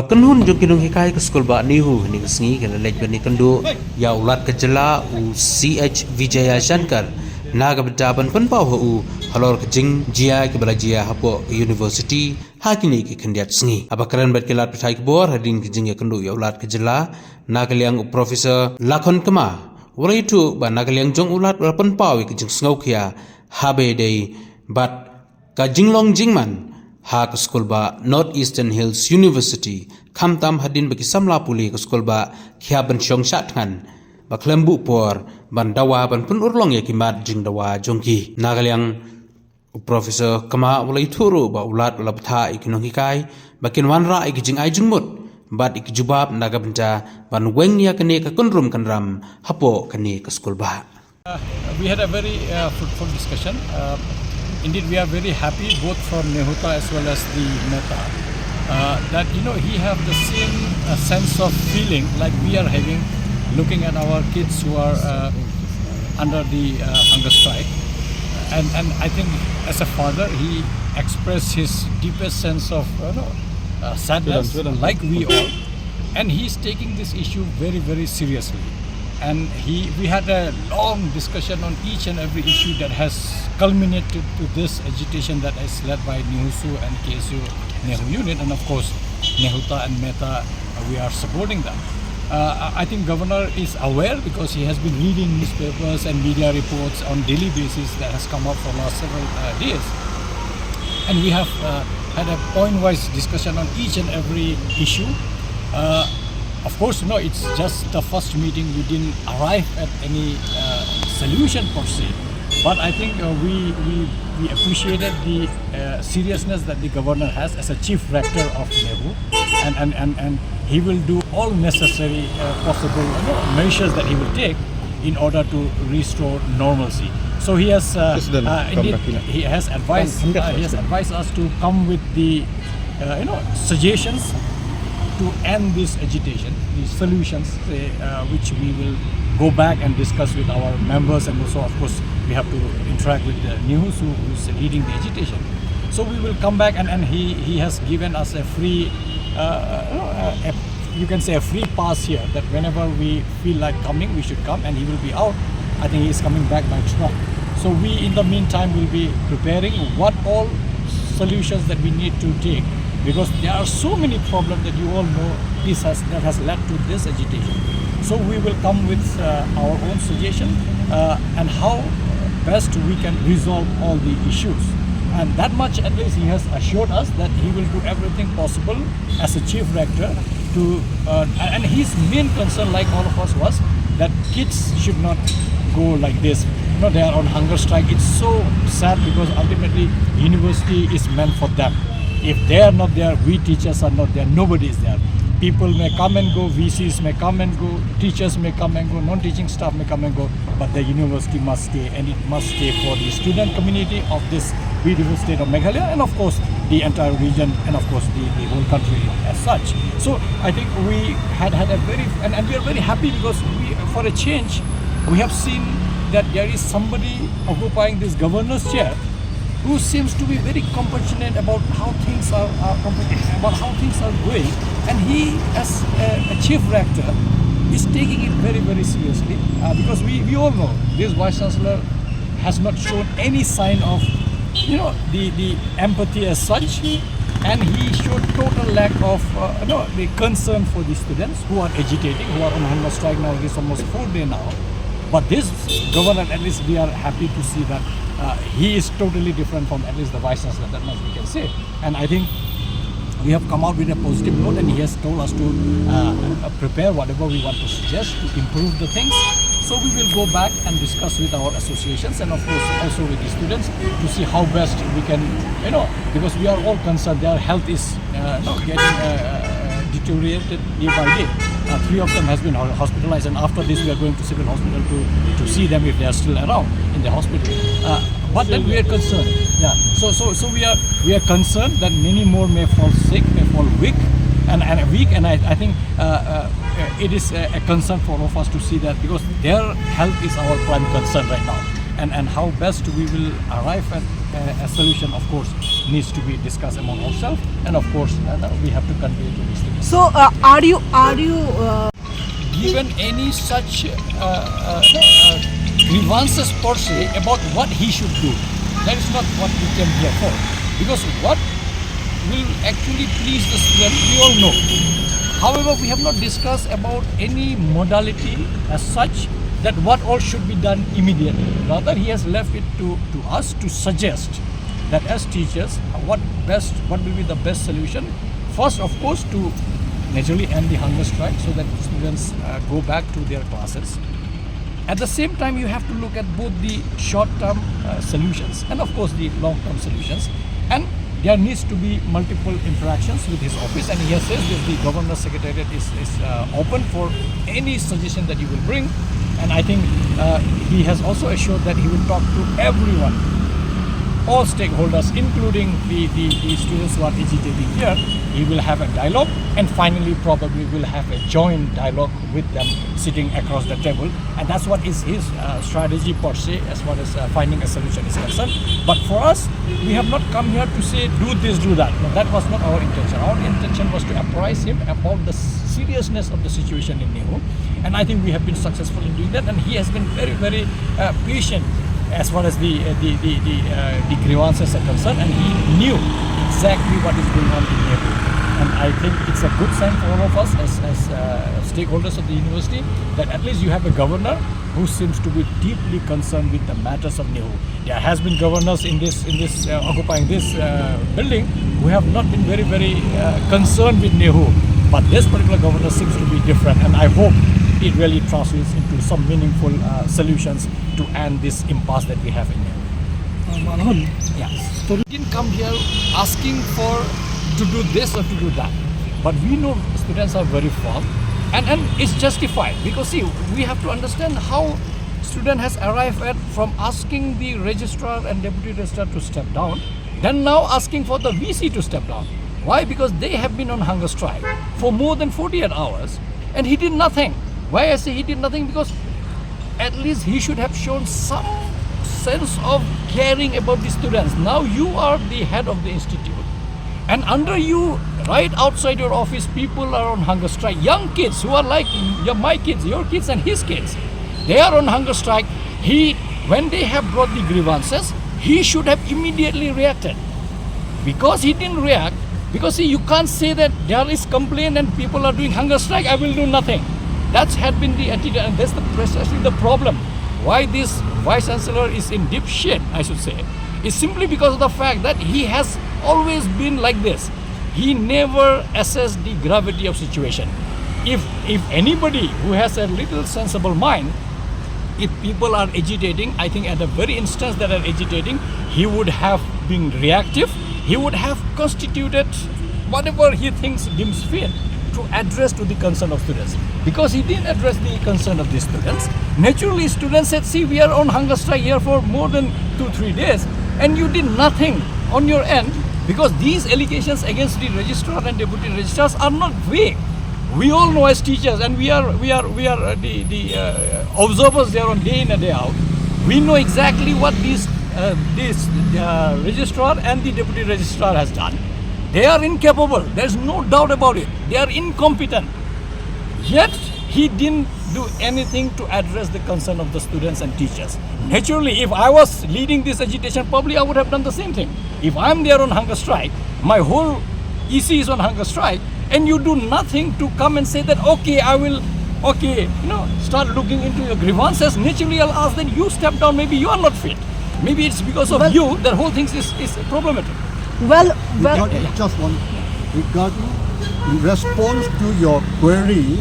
kanhun jong nonghikai ke skul ba NEHU ni sngi ke lek bani kandu ya ulat ke jela u CH Vijaya Shankar naga betaban penpau hu halor ke jing jia ke belajia hapo university hakini ke kendiat sngi abakaran bat kelat petai ke bor hadin ke jing ya kandu ya ulat ke jela naga liang professor Lakhon Kama wala itu ba naga liang jong ulat penpau ke jing snau kia habe dei bat ka jinglong jingman ha ke skul ba North Eastern Hills University kamtam hadin bagi samla puli ke skul ba khia ban syong shatkan ba klembu por ban dawa ban pun urlong ya kimat jing dawa jongki nagaliang professor Kama ulai turu ba ulat ulaptha ikinonghikai bakin wanra ikijing ai jingmut bat ikijubab naga benta ban weng ya kene ka kunrum kanram hapo kene ke skul ba. We had a very fruitful discussion. Indeed, we are very happy both from NEHU as well as the Meta that he have the same sense of feeling like we are having, looking at our kids who are under the hunger strike, and I think as a father he expressed his deepest sense of sadness, like we all, and he is taking this issue very, very seriously. And we had a long discussion on each and every issue that has culminated to this agitation that is led by NEHU and KSU NEHU unit, and of course NEHU and Meta, we are supporting them. I think Governor is aware because he has been reading newspapers and media reports on daily basis that has come up for last several days, and we have had a point-wise discussion on each and every issue. Of course, it's just the first meeting. We didn't arrive at any solution per se, but I think we appreciated the seriousness that the governor has as a chief rector of NEHU, and he will do all necessary possible measures that he will take in order to restore normalcy. So he has indeed he has advised us to come with the suggestions to end this agitation, these solutions, which we will go back and discuss with our members, and also of course we have to interact with the NEHU who is leading the agitation. So we will come back, and he has given us a free, you can say a free pass here, that whenever we feel like coming, we should come, and he will be out. I think he is coming back by truck. So we in the meantime will be preparing what all solutions that we need to take, because there are so many problems that you all know that has led to this agitation. So we will come with our own suggestion and how best we can resolve all the issues. And that much at least he has assured us that he will do everything possible as a chief rector to, and his main concern, like all of us, was that kids should not go like this. They are on hunger strike. It's so sad because ultimately university is meant for them. If they are not there, we teachers are not there, nobody is there. People may come and go, VCs may come and go, teachers may come and go, non-teaching staff may come and go, but the university must stay, and it must stay for the student community of this beautiful state of Meghalaya, and of course the entire region, and of course the whole country as such. So I think we had a very, and we are very happy because for a change, we have seen that there is somebody occupying this governor's chair who seems to be very compassionate about how things are going, and he, as a chief rector, is taking it very, very seriously because we all know this vice chancellor has not shown any sign of the empathy as such, and he showed total lack of the concern for the students who are agitating, who are on hunger strike now. It is almost 4 days now. But this governor, at least we are happy to see that he is totally different from at least the vice chancellor, that much we can say. And I think we have come out with a positive note, and he has told us to prepare whatever we want to suggest to improve the things. So we will go back and discuss with our associations, and of course also with the students, to see how best we can, because we are all concerned their health is getting deteriorated day by day. 3 of them has been hospitalized, and after this we are going to civil hospital to see them if they are still around in the hospital. But then we are concerned. Yeah. So we are concerned that many more may fall sick, may fall weak, and weak. And I think it is a concern for all of us to see that, because their health is our prime concern right now. and how best we will arrive at a solution, of course, needs to be discussed among ourselves, and of course we have to convey to the students. So are you Given any such grievances per se about what he should do, that is not what we came here for, because what will actually please the student we all know. However, we have not discussed about any modality as such, that what all should be done immediately. Rather, he has left it to us to suggest that as teachers, what will be the best solution. First, of course, to naturally end the hunger strike so that students go back to their classes. At the same time, you have to look at both the short-term solutions and of course the long-term solutions. And there needs to be multiple interactions with his office, and he has said that the Governor's Secretariat is open for any suggestion that you will bring. And I think he has also assured that he will talk to everyone, all stakeholders, including the students who are agitating here. He will have a dialogue, and finally probably will have a joint dialogue with them sitting across the table. And that's what is his strategy per se as far as finding a solution is concerned. But for us, we have not come here to say do this, do that. No, that was not our intention. Our intention was to apprise him about the seriousness of the situation in NEHU. And I think we have been successful in doing that, and he has been very, very patient as far as the grievances are concerned, and he knew exactly what is going on in NEHU. And I think it's a good sign for all of us as stakeholders of the university that at least you have a governor who seems to be deeply concerned with the matters of NEHU. There has been governors in this occupying this building who have not been very, very concerned with NEHU, but this particular governor seems to be different, and I hope it really translates into some meaningful solutions to end this impasse that we have in NEHU. Yeah. So we didn't come here asking for to do this or to do that, but we know students are very firm, and it's justified, because see, we have to understand how student has arrived at from asking the registrar and deputy registrar to step down, then now asking for the VC to step down. Why? Because they have been on hunger strike for more than 48 hours and he did nothing. Why I say he did nothing? Because at least he should have shown some sense of caring about the students. Now you are the head of the institute, and under you, right outside your office, people are on hunger strike. Young kids who are like my kids, your kids and his kids, they are on hunger strike. When they have brought the grievances, he should have immediately reacted. Because he didn't react, because see, you can't say that there is complaint and people are doing hunger strike, I will do nothing. That had been the attitude, and that's precisely the problem. Why this Vice Chancellor is in deep shit, I should say, is simply because of the fact that he has always been like this. He never assessed the gravity of situation. If anybody who has a little sensible mind, if people are agitating, I think at the very instance that are agitating, he would have been reactive. He would have constituted whatever he thinks deems fit to address to the concern of students. Because he didn't address the concern of the students, naturally students said, see, we are on hunger strike here for more than 2-3 days, and you did nothing on your end, because these allegations against the registrar and deputy registrars are not vague. We all know as teachers, and we are the observers there on day in and day out. We know exactly what this registrar and the deputy registrar has done. They are incapable. There's no doubt about it. They are incompetent. Yet he didn't do anything to address the concern of the students and teachers. Naturally, if I was leading this agitation, probably I would have done the same thing. If I'm there on hunger strike, my whole EC is on hunger strike, and you do nothing to come and say that, okay, I will, start looking into your grievances. Naturally, I'll ask that you step down. Maybe you are not fit. Maybe it's because of you that whole thing is problematic. Just one. Regarding in response to your query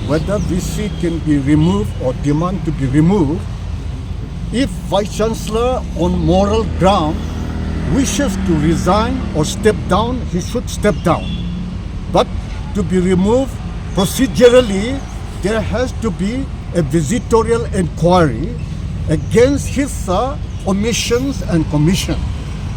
whether VC can be removed or demand to be removed, if Vice Chancellor on moral ground wishes to resign or step down, he should step down. But to be removed procedurally, there has to be a visitorial inquiry against his omissions and commission.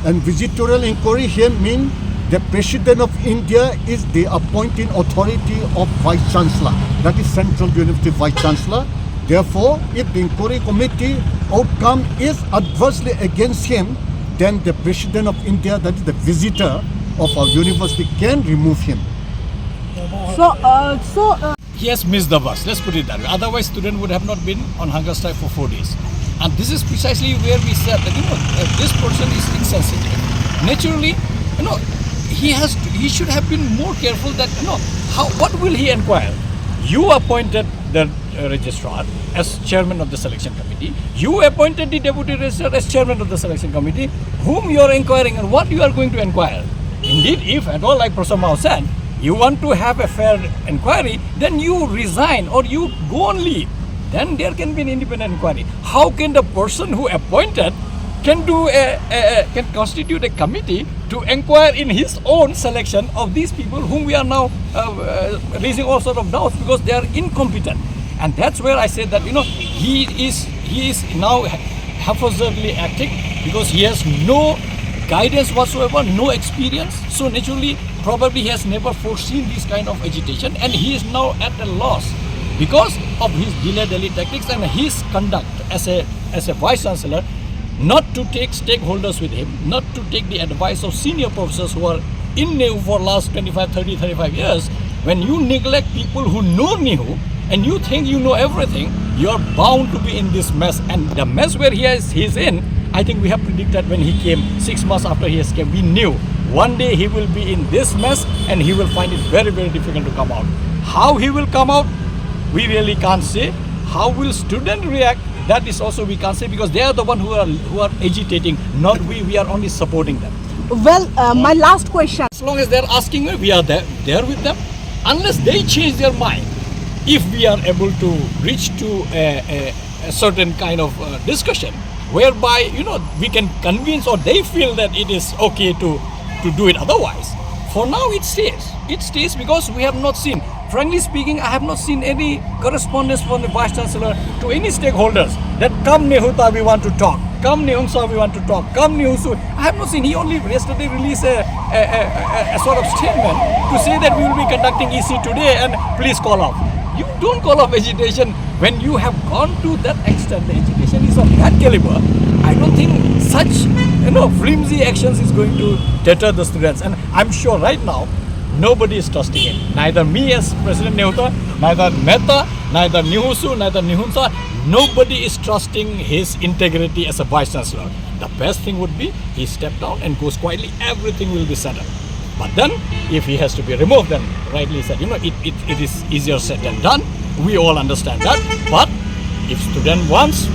And visitorial inquiry here means the President of India is the appointing authority of Vice Chancellor. That is Central University Vice Chancellor. Therefore, if the inquiry committee outcome is adversely against him, then the President of India, that is the visitor of our university, can remove him. He has missed the bus, let's put it that way. Otherwise, student would have not been on hunger strike for 4 days. And this is precisely where we said that, this person is insensitive. Naturally, he should have been more careful that, what will he inquire? You appointed the registrar as chairman of the selection committee. You appointed the deputy registrar as chairman of the selection committee. Whom you are inquiring and what you are going to inquire? Indeed, if at all, like Professor Mao said, you want to have a fair inquiry, then you resign or you go on leave. Then there can be an independent inquiry. How can the person who appointed can constitute a committee to inquire in his own selection of these people whom we are now raising all sort of doubts because they are incompetent? And that's where I said that he is now haphazardly acting because he has no guidance whatsoever, no experience. So naturally, probably he has never foreseen this kind of agitation, and he is now at a loss because of his delay tactics and his conduct as a vice chancellor, not to take stakeholders with him, not to take the advice of senior professors who are in NEHU for last 25, 30, 35 years. When you neglect people who know NEHU and you think you know everything, you are bound to be in this mess. And the mess where he's in, I think we have predicted when he came 6 months after he has came. We knew one day he will be in this mess and he will find it very, very difficult to come out. How he will come out, we really can't say. How will students react? That is also we can't say because they are the one who are agitating, not we. We are only supporting them. Well, my last question. As long as they are asking, we are there with them. Unless they change their mind, if we are able to reach to a certain kind of discussion, whereby we can convince or they feel that it is okay to do it otherwise. For now, it stays because we have not seen. Frankly speaking, I have not seen any correspondence from the Vice Chancellor to any stakeholders that come NEHU, we want to talk. Come NEHU, we want to talk. Come NEHU. I have not seen. He only yesterday released a sort of statement to say that we will be conducting EC today and please call off. You don't call off agitation when you have gone to that extent. The agitation is of that caliber. I don't think such flimsy actions is going to deter the students. And I'm sure right now, nobody is trusting him. Neither me as President NEHU, neither Mehta, neither NEHU, neither Nihunsa. Nobody is trusting his integrity as a Vice Chancellor. The best thing would be he step down and goes quietly. Everything will be settled. But then, if he has to be removed, then rightly said, it is easier said than done. We all understand that. But if student wants,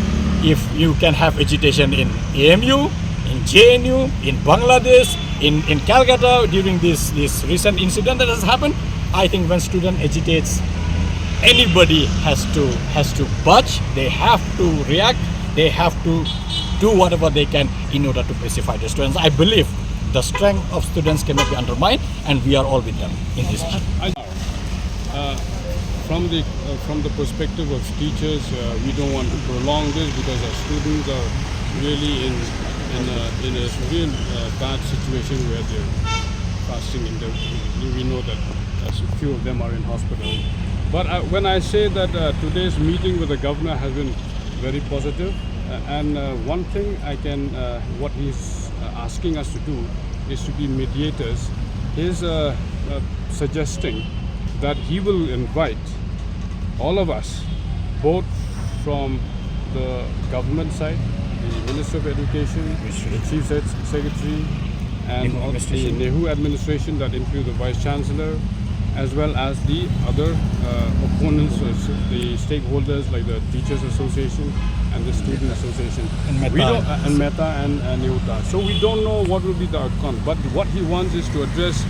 if you can have agitation in AMU, in JNU, in Bangladesh, in Calcutta during this recent incident that has happened, I think when student agitates, anybody has to budge. They have to react. They have to do whatever they can in order to pacify the students. I believe the strength of students cannot be undermined, and we are all with them in this issue. From the perspective of teachers, we don't want to prolong this because our students are really in a real bad situation where they're fasting. We know that a few of them are in hospital. But when I say that today's meeting with the governor has been very positive, and one thing what he's asking us to do is to be mediators. He's suggesting that he will invite all of us, both from the government side, the Minister of Education, the Chief Secretary, and the NEHU administration, that includes the Vice Chancellor, as well as the other opponents, the stakeholders like the Teachers Association and the Student Association, and Mehta and NEHU. So we don't know what will be the outcome, but what he wants is to address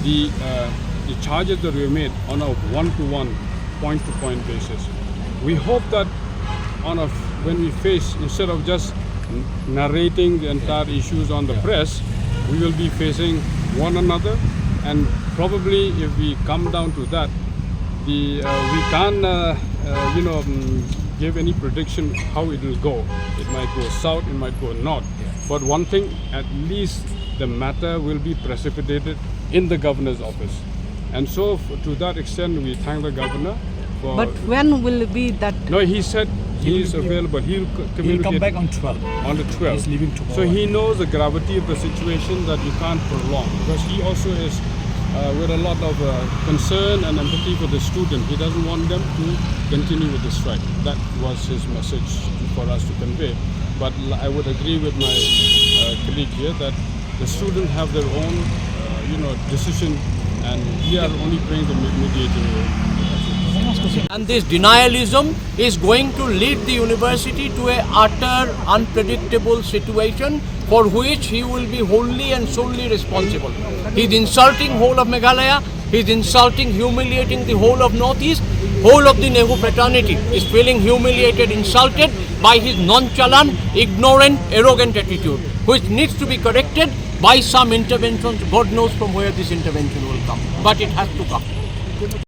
the charges that were made on a one-to-one, point-to-point basis. We hope that when we face, instead of just narrating the entire issues on the press, we will be facing one another, and probably if we come down to that, we can't give any prediction how it will go. It might go south, it might go north. But one thing, at least the matter will be precipitated in the governor's office. And so to that extent, we thank the governor for... But when will it be that? No, he said he is available. He'll communicate. He'll come back on 12. On the 12th. He's leaving tomorrow. So he knows the gravity of the situation that you can't prolong, because he also is with a lot of concern and empathy for the student. He doesn't want them to continue with the strike. That was his message for us to convey. But I would agree with my colleague here that the students have their own, decision, and we are only playing the mediating role. And this denialism is going to lead the university to a utter unpredictable situation for which he will be wholly and solely responsible. He's insulting whole of Meghalaya, he's insulting, humiliating the whole of Northeast, whole of the NEHU fraternity is feeling humiliated, insulted by his nonchalant, ignorant, arrogant attitude, which needs to be corrected by some intervention. God knows from where this intervention will come, but it has to come.